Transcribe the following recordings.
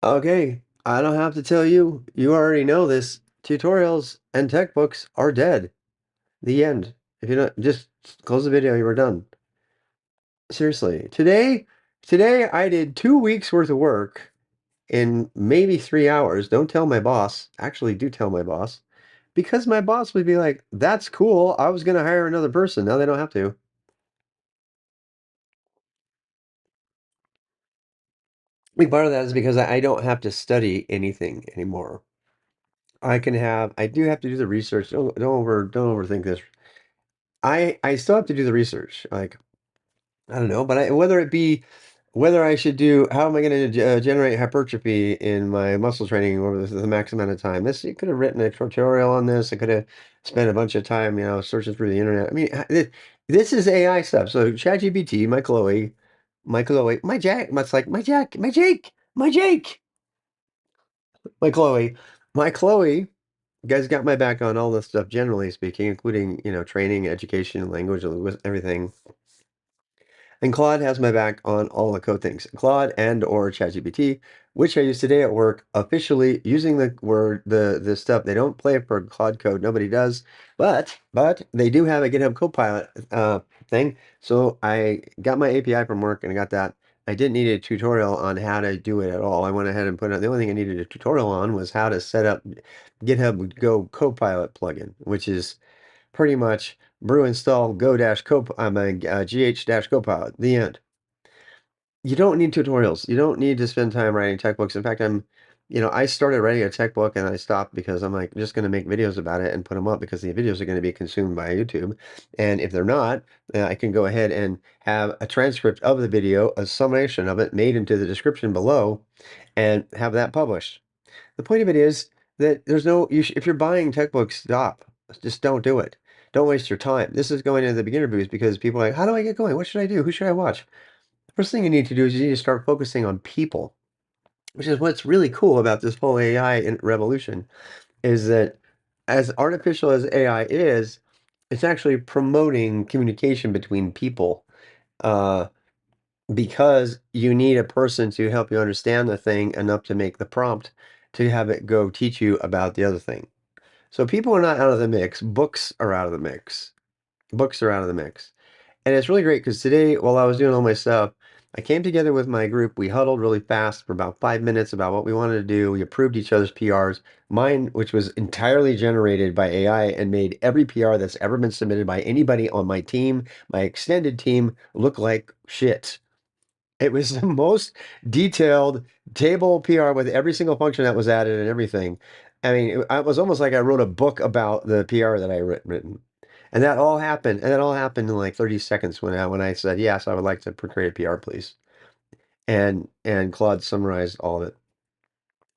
Okay, I don't have to tell you. You already know this. Tutorials and tech books are dead. The end. If you don't, just close the video, you were done. Seriously. Today I did 2 weeks worth of work in maybe 3 hours. Don't tell my boss. Actually, do tell my boss. Because my boss would be like, that's cool. I was going to hire another person. Now they don't have to. I think part of that is because I don't have to study anything anymore. I do have to do the research. Don't overthink this. I still have to do the research. Like, I don't know, but whether I should do, how am I going to generate hypertrophy in my muscle training over the max amount of time? You could have written a tutorial on this. I could have spent a bunch of time, searching through the internet. I mean, this is AI stuff. So ChatGPT, my Jack, it's like my Jack, my Jake, my Jake, my Chloe, my Chloe. You guys got my back on all this stuff, generally speaking, including, training, education, language, everything. And Claude has my back on all the code things. Claude and or ChatGPT, which I use today at work, officially using the stuff. They don't play for Claude code. Nobody does. But they do have a GitHub Copilot thing. So I got my API from work and I got that. I didn't need a tutorial on how to do it at all. I went ahead and put it. The only thing I needed a tutorial on was how to set up GitHub Go Copilot plugin, which is pretty much brew install go dash cop I'm a gh dash copilot. The end. You don't need tutorials. You don't need to spend time writing tech books. In fact, I started writing a tech book and I stopped because I'm like just going to make videos about it and put them up because the videos are going to be consumed by YouTube. And if they're not, I can go ahead and have a transcript of the video, a summation of it made into the description below, and have that published. The point of it is that there's no, if you're buying tech books, stop. Just don't do it. Don't waste your time. This is going into the beginner boost because people are like, how do I get going? What should I do? Who should I watch? The first thing you need to do is you need to start focusing on people, which is what's really cool about this whole AI revolution is that as artificial as AI is, it's actually promoting communication between people. Uh, because you need a person to help you understand the thing enough to make the prompt to have it go teach you about the other thing. So people are not out of the mix. Books are out of the mix. Books are out of the mix. And it's really great because today, while I was doing all my stuff, I came together with my group. We huddled really fast for about 5 minutes about what we wanted to do. We approved each other's PRs. Mine, which was entirely generated by AI and made every PR that's ever been submitted by anybody on my team, my extended team, look like shit. It was the most detailed table PR with every single function that was added and everything. I mean, it was almost like I wrote a book about the PR that I written. And that all happened in like 30 seconds when I said, yes, I would like to create a PR, please. And Claude summarized all of it.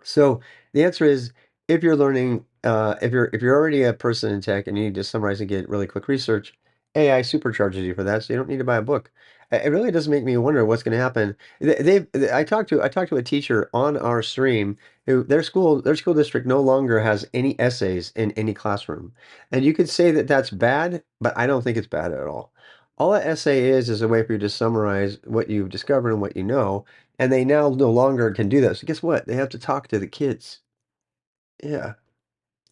So the answer is, if you're learning, if you're already a person in tech and you need to summarize and get really quick research, AI supercharges you for that, so you don't need to buy a book. It really does make me wonder what's going to happen. I talked to a teacher on our stream who their school district no longer has any essays in any classroom, and you could say that that's bad, but I don't think it's bad at all. All an essay is a way for you to summarize what you've discovered and what you know, and they now no longer can do that. So guess what? They have to talk to the kids. Yeah.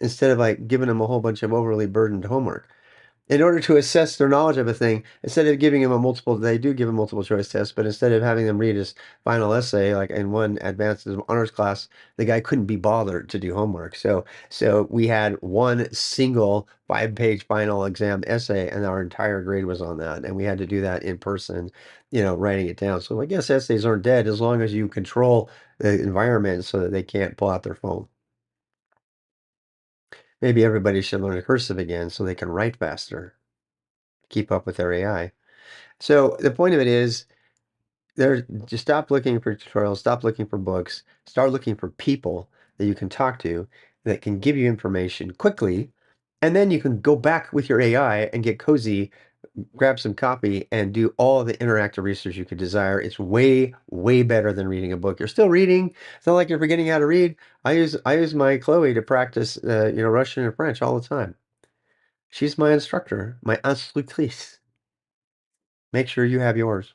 Instead of like giving them a whole bunch of overly burdened homework. In order to assess their knowledge of a thing, instead of giving them they do give them multiple choice tests, but instead of having them read his final essay, like in one advanced honors class, the guy couldn't be bothered to do homework. So we had one single 5-page final exam essay, and our entire grade was on that, and we had to do that in person, writing it down. So I guess essays aren't dead as long as you control the environment so that they can't pull out their phone. Maybe everybody should learn cursive again so they can write faster, keep up with their AI. So the point of it is, just stop looking for tutorials, stop looking for books, start looking for people that you can talk to that can give you information quickly, and then you can go back with your AI and get cozy, grab some copy, and do all the interactive research you could desire. It's way, way better than reading a book. You're still reading. It's not like you're forgetting how to read. I use my Chloe to practice, Russian and French all the time. She's my instructor, my instructrice. Make sure you have yours.